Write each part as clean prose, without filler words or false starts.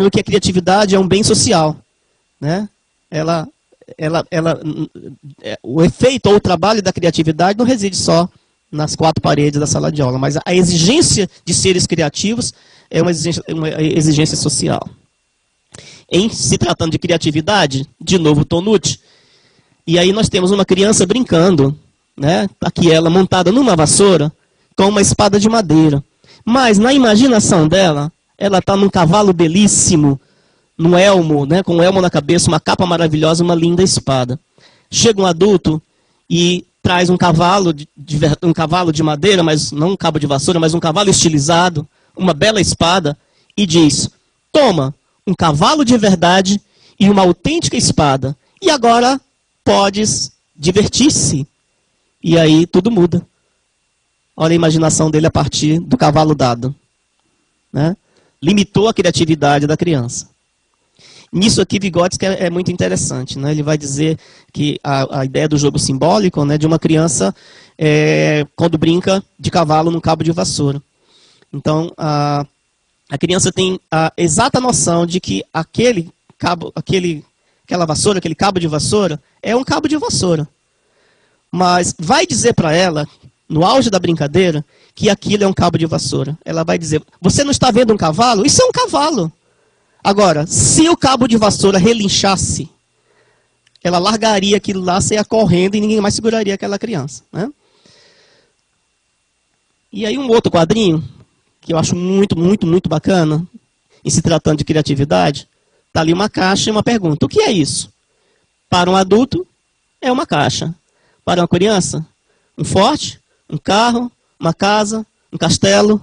que a criatividade é um bem social, né? O efeito ou o trabalho da criatividade não reside só nas quatro paredes da sala de aula, mas a exigência de seres criativos é uma exigência social. Em se tratando de criatividade, de novo Tonucci, e aí nós temos uma criança brincando, né? Aqui ela montada numa vassoura com uma espada de madeira. Mas na imaginação dela, ela está num cavalo belíssimo, no elmo, né? Com um elmo na cabeça, uma capa maravilhosa, uma linda espada. Chega um adulto e traz um cavalo de madeira, mas não um cabo de vassoura, mas um cavalo estilizado, uma bela espada, e diz: toma, um cavalo de verdade e uma autêntica espada. E agora podes divertir-se. E aí tudo muda. Olha a imaginação dele a partir do cavalo dado, né? Limitou a criatividade da criança. Nisso aqui, Vygotsky é muito interessante, né? Ele vai dizer que a ideia do jogo simbólico, né, de uma criança quando brinca de cavalo num cabo de vassoura. Então, a criança tem a exata noção de que aquela vassoura, aquele cabo de vassoura, é um cabo de vassoura. Mas vai dizer para ela, no auge da brincadeira, que aquilo é um cabo de vassoura. Ela vai dizer: você não está vendo um cavalo? Isso é um cavalo. Agora, se o cabo de vassoura relinchasse, ela largaria aquilo lá, saia correndo e ninguém mais seguraria aquela criança, né? E aí um outro quadrinho, que eu acho muito, muito, muito bacana, em se tratando de criatividade, está ali uma caixa e uma pergunta: o que é isso? Para um adulto, é uma caixa. Para uma criança, um forte, um carro, uma casa, um castelo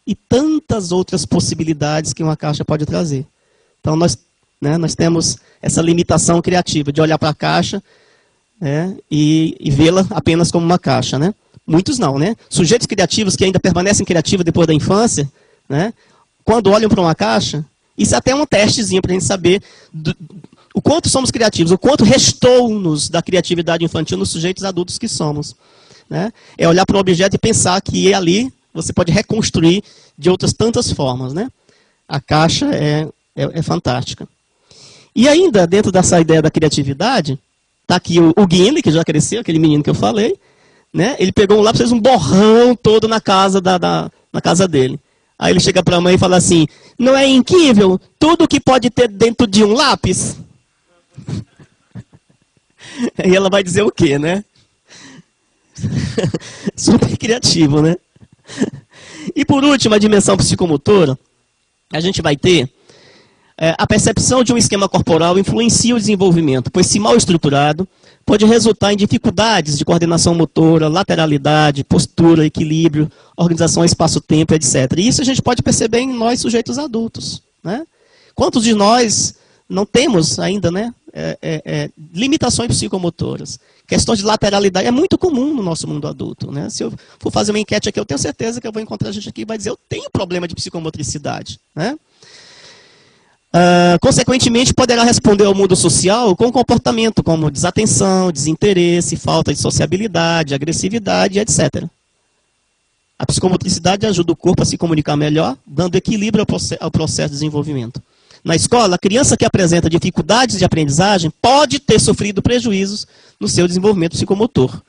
e tantas outras possibilidades que uma caixa pode trazer. Então nós temos essa limitação criativa de olhar para a caixa, né, e vê-la apenas como uma caixa, né? Muitos não, né? Sujeitos criativos que ainda permanecem criativos depois da infância, né, quando olham para uma caixa, isso é até um testezinho para a gente saber o quanto somos criativos, o quanto restou-nos da criatividade infantil nos sujeitos adultos que somos, né? É olhar para o objeto e pensar que ali você pode reconstruir de outras tantas formas, né? A caixa é fantástica. E ainda, dentro dessa ideia da criatividade, está aqui o Gimli, que já cresceu, aquele menino que eu falei, né? Ele pegou um lápis, fez um borrão todo na casa, na casa dele. Aí ele chega para a mãe e fala assim: não é incrível tudo que pode ter dentro de um lápis? Aí ela vai dizer o quê, né? Super criativo, né? E por último, a dimensão psicomotora, a gente vai ter a percepção de um esquema corporal influencia o desenvolvimento, pois se mal estruturado, pode resultar em dificuldades de coordenação motora, lateralidade, postura, equilíbrio, organização espaço-tempo, etc. E isso a gente pode perceber em nós, sujeitos adultos, né? Quantos de nós não temos ainda, né, limitações psicomotoras? Questões de lateralidade é muito comum no nosso mundo adulto, né? Se eu for fazer uma enquete aqui, eu tenho certeza que eu vou encontrar gente aqui que vai dizer: eu tenho problema de psicomotricidade, né? Consequentemente, poderá responder ao mundo social com comportamento como desatenção, desinteresse, falta de sociabilidade, agressividade, etc. A psicomotricidade ajuda o corpo a se comunicar melhor, dando equilíbrio ao processo de desenvolvimento. Na escola, a criança que apresenta dificuldades de aprendizagem pode ter sofrido prejuízos no seu desenvolvimento psicomotor,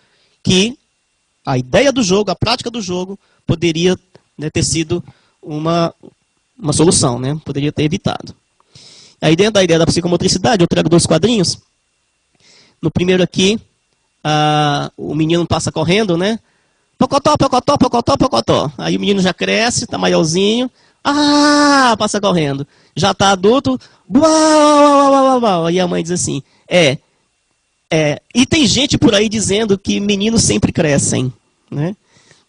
que a ideia do jogo, a prática do jogo, poderia, né, ter sido uma solução, né? Poderia ter evitado. Aí dentro da ideia da psicomotricidade, eu trago dois quadrinhos. No primeiro aqui, o menino passa correndo, né? Pocotó, pocotó, pocotó, pocotó. Aí o menino já cresce, está maiorzinho. Passa correndo. Já está adulto. E a mãe diz assim: e tem gente por aí dizendo que meninos sempre crescem, né?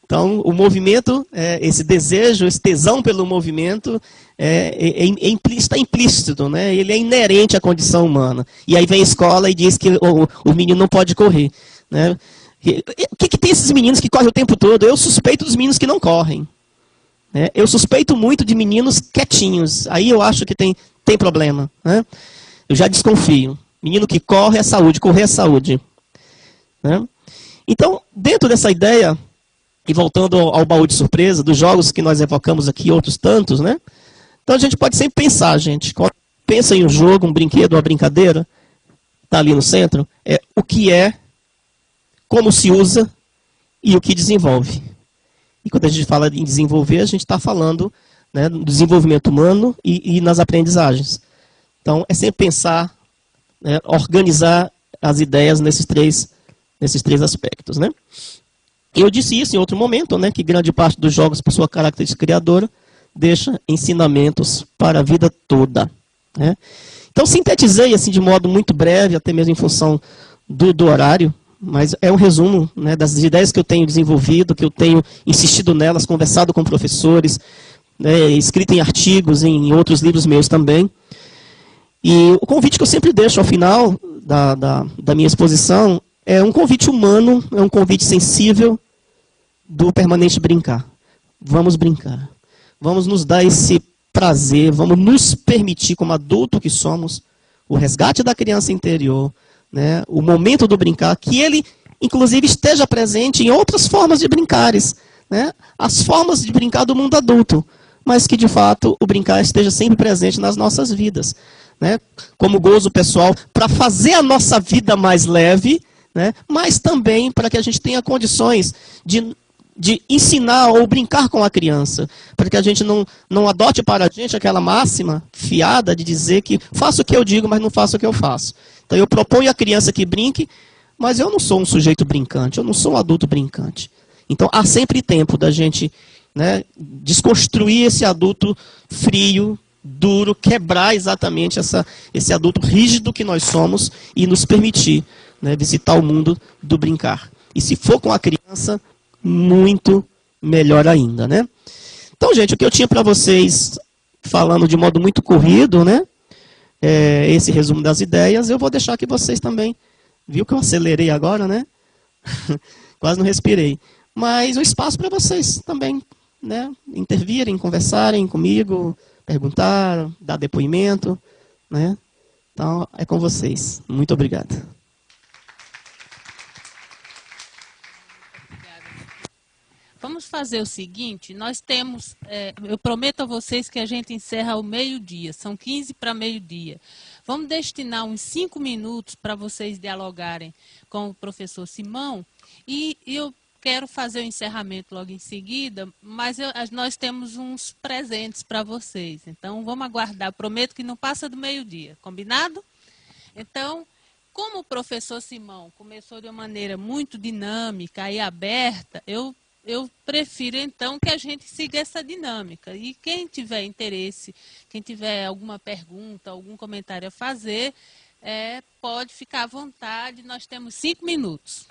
Então, o movimento, esse desejo, esse tesão pelo movimento, está implícito, né? Ele é inerente à condição humana. E aí vem a escola e diz que o menino não pode correr, né? O que tem esses meninos que correm o tempo todo? Eu suspeito dos meninos que não correm, né? Eu suspeito muito de meninos quietinhos. Aí eu acho que tem problema, né? Eu já desconfio. Menino que corre é saúde, correr é saúde, né? Então, dentro dessa ideia, e voltando ao baú de surpresa, dos jogos que nós evocamos aqui, outros tantos, né? Então a gente pode sempre pensar, gente, quando pensa em um jogo, um brinquedo, uma brincadeira, está ali no centro, é o que é, como se usa e o que desenvolve. E quando a gente fala em desenvolver, a gente está falando, né, do desenvolvimento humano e nas aprendizagens. Então é sempre pensar, né, organizar as ideias nesses três aspectos, né? Eu disse isso em outro momento, né, que grande parte dos jogos, por sua característica criadora, deixa ensinamentos para a vida toda, né? Então, sintetizei assim, de modo muito breve, até mesmo em função do horário, mas é um resumo, né, das ideias que eu tenho desenvolvido, que eu tenho insistido nelas, conversado com professores, né, escrito em artigos, em outros livros meus também. E o convite que eu sempre deixo ao final da minha exposição é um convite humano, é um convite sensível do permanente brincar. Vamos brincar. Vamos nos dar esse prazer, vamos nos permitir, como adulto que somos, o resgate da criança interior, né, o momento do brincar, que ele, inclusive, esteja presente em outras formas de brincares, né, as formas de brincar do mundo adulto, mas que, de fato, o brincar esteja sempre presente nas nossas vidas, né, como gozo pessoal, para fazer a nossa vida mais leve, né, mas também para que a gente tenha condições de ensinar ou brincar com a criança, para que a gente não adote para a gente aquela máxima fiada de dizer que faço o que eu digo, mas não faço o que eu faço. Então eu proponho à criança que brinque, mas eu não sou um sujeito brincante, eu não sou um adulto brincante. Então há sempre tempo da gente, né, desconstruir esse adulto frio, duro, quebrar exatamente esse adulto rígido que nós somos e nos permitir, né, visitar o mundo do brincar. E se for com a criança, muito melhor ainda, né? Então, gente, o que eu tinha para vocês, falando de modo muito corrido, né? Esse resumo das ideias, eu vou deixar que vocês também, viu que eu acelerei agora, né? Quase não respirei. Mas o espaço para vocês também, né? Intervirem, conversarem comigo, perguntar, dar depoimento, né? Então, é com vocês. Muito obrigado. Vamos fazer o seguinte, nós temos, eu prometo a vocês que a gente encerra ao meio-dia, são 15 para meio-dia. Vamos destinar uns 5 minutos para vocês dialogarem com o professor Simão e eu quero fazer o encerramento logo em seguida, mas nós temos uns presentes para vocês, então vamos aguardar, prometo que não passa do meio-dia, combinado? Então, como o professor Simão começou de uma maneira muito dinâmica e aberta, eu prefiro, então, que a gente siga essa dinâmica. E quem tiver interesse, quem tiver alguma pergunta, algum comentário a fazer, pode ficar à vontade. Nós temos 5 minutos.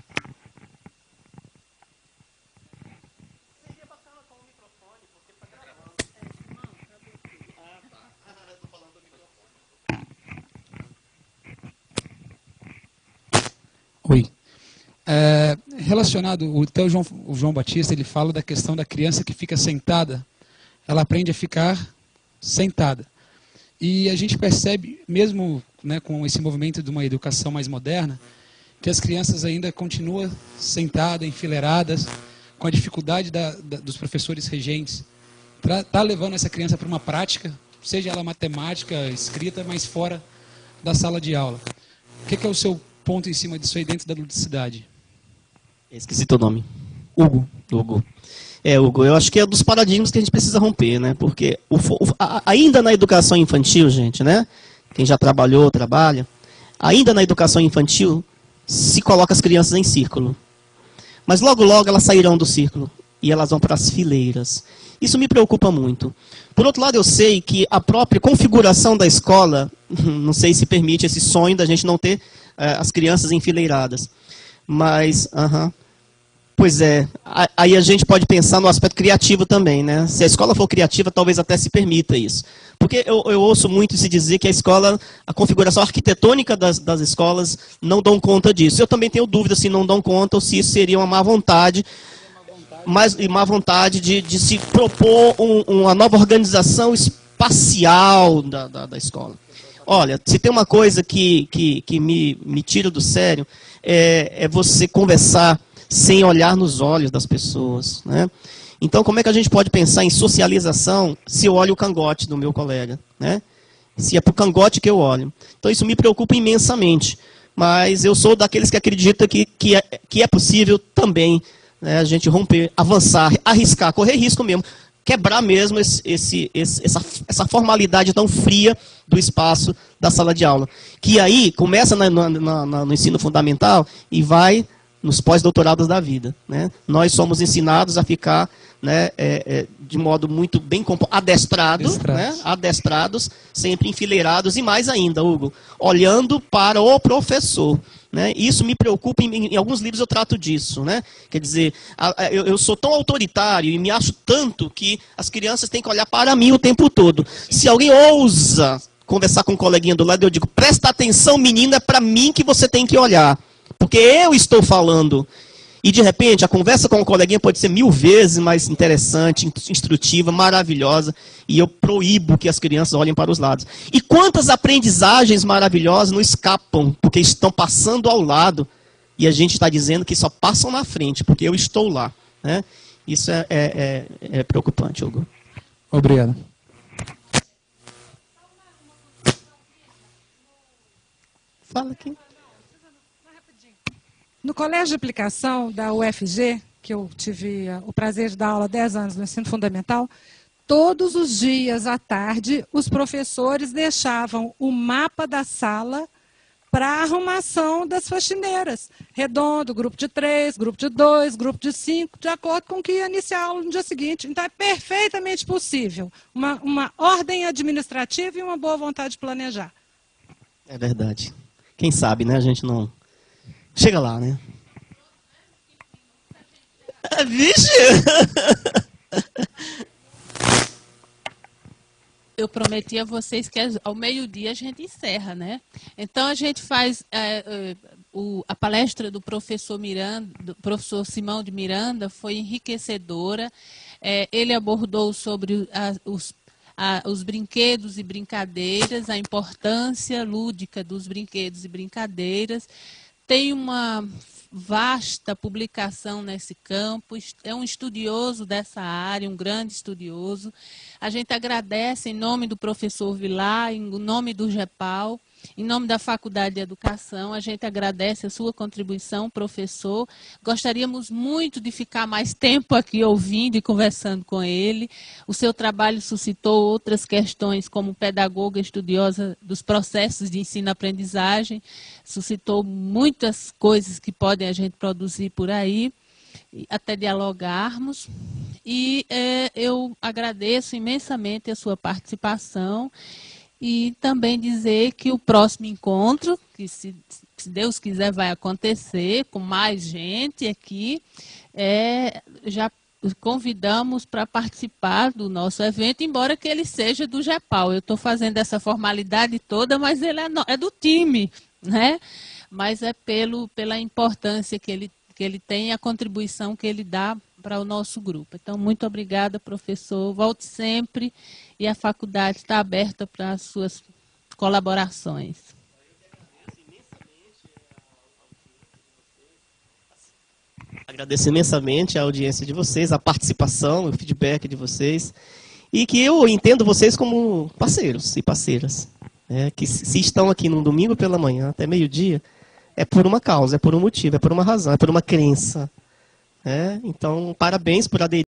Oi. Relacionado, o João Batista, ele fala da questão da criança que fica sentada, ela aprende a ficar sentada. E a gente percebe, mesmo, né, com esse movimento de uma educação mais moderna, que as crianças ainda continuam sentadas, enfileiradas, com a dificuldade dos professores regentes, para estar levando essa criança para uma prática, seja ela matemática, escrita, mas fora da sala de aula. O que é o seu ponto em cima disso aí dentro da ludicidade? Esqueci teu nome. Hugo. Hugo, eu acho que é dos paradigmas que a gente precisa romper, né? Porque ainda na educação infantil, gente, né? Quem já trabalhou, trabalha, ainda na educação infantil se coloca as crianças em círculo. Mas logo, logo elas sairão do círculo e elas vão para as fileiras. Isso me preocupa muito. Por outro lado, eu sei que a própria configuração da escola, não sei se permite esse sonho da gente não ter as crianças enfileiradas. Mas, pois é, aí a gente pode pensar no aspecto criativo também, né? Se a escola for criativa, talvez até se permita isso. Porque eu ouço muito se dizer que a configuração arquitetônica das escolas não dão conta disso. Eu também tenho dúvida se não dão conta ou se isso seria uma má vontade, má vontade de se propor uma nova organização espacial da escola. Olha, se tem uma coisa que me tira do sério, é você conversar sem olhar nos olhos das pessoas, né? Então, como é que a gente pode pensar em socialização se eu olho o cangote do meu colega, né? Se é para o cangote que eu olho. Então, isso me preocupa imensamente. Mas eu sou daqueles que acreditam que é possível também, né, a gente romper, avançar, arriscar, correr risco mesmo, quebrar mesmo essa formalidade tão fria do espaço da sala de aula. Que aí começa no ensino fundamental e vai nos pós-doutorados da vida, né? Nós somos ensinados a ficar, né, de modo muito bem adestrados, sempre enfileirados, e mais ainda, Hugo, olhando para o professor. Né? Isso me preocupa, em alguns livros eu trato disso. Né? Quer dizer, eu sou tão autoritário e me acho tanto que as crianças têm que olhar para mim o tempo todo. Se alguém ousa conversar com um coleguinha do lado, eu digo, presta atenção, menina, é para mim que você tem que olhar. Porque eu estou falando. E, de repente, a conversa com o coleguinha pode ser 1000 vezes mais interessante, instrutiva, maravilhosa. E eu proíbo que as crianças olhem para os lados. E quantas aprendizagens maravilhosas não escapam, porque estão passando ao lado. E a gente está dizendo que só passam na frente, porque eu estou lá. Né? Isso é preocupante, Hugo. Obrigado. Fala aqui. No colégio de aplicação da UFG, que eu tive o prazer de dar aula há 10 anos no ensino fundamental, todos os dias à tarde, os professores deixavam o mapa da sala para a arrumação das faxineiras. Redondo, grupo de 3, grupo de 2, grupo de 5, de acordo com o que ia iniciar a aula no dia seguinte. Então, é perfeitamente possível uma ordem administrativa e uma boa vontade de planejar. É verdade. Quem sabe, né? A gente não... Chega lá, né? Vixe! Eu prometi a vocês que ao meio-dia a gente encerra, né? Então a gente faz a palestra do professor Miranda, do professor Simão de Miranda, foi enriquecedora. Ele abordou sobre os brinquedos e brincadeiras, a importância lúdica dos brinquedos e brincadeiras. Tem uma vasta publicação nesse campo, é um estudioso dessa área, um grande estudioso. A gente agradece em nome do professor Vilar, em nome do GEPAL, em nome da Faculdade de Educação, a gente agradece a sua contribuição, professor. Gostaríamos muito de ficar mais tempo aqui ouvindo e conversando com ele. O seu trabalho suscitou outras questões, como pedagoga estudiosa dos processos de ensino-aprendizagem, suscitou muitas coisas que podem a gente produzir por aí, até dialogarmos. E eu agradeço imensamente a sua participação. E também dizer que o próximo encontro, que se Deus quiser vai acontecer, com mais gente aqui, já convidamos para participar do nosso evento, embora que ele seja do GEPAL. Eu estou fazendo essa formalidade toda, mas ele é do time, né? Mas é pela importância que ele tem e a contribuição que ele dá para o nosso grupo. Então, muito obrigada, professor. Volte sempre e a faculdade está aberta para as suas colaborações. Agradeço imensamente a audiência de vocês, a participação, o feedback de vocês. E que eu entendo vocês como parceiros e parceiras. Que se estão aqui num domingo pela manhã até meio-dia, é por uma causa, é por um motivo, é por uma razão, é por uma crença. Então, parabéns por aderir.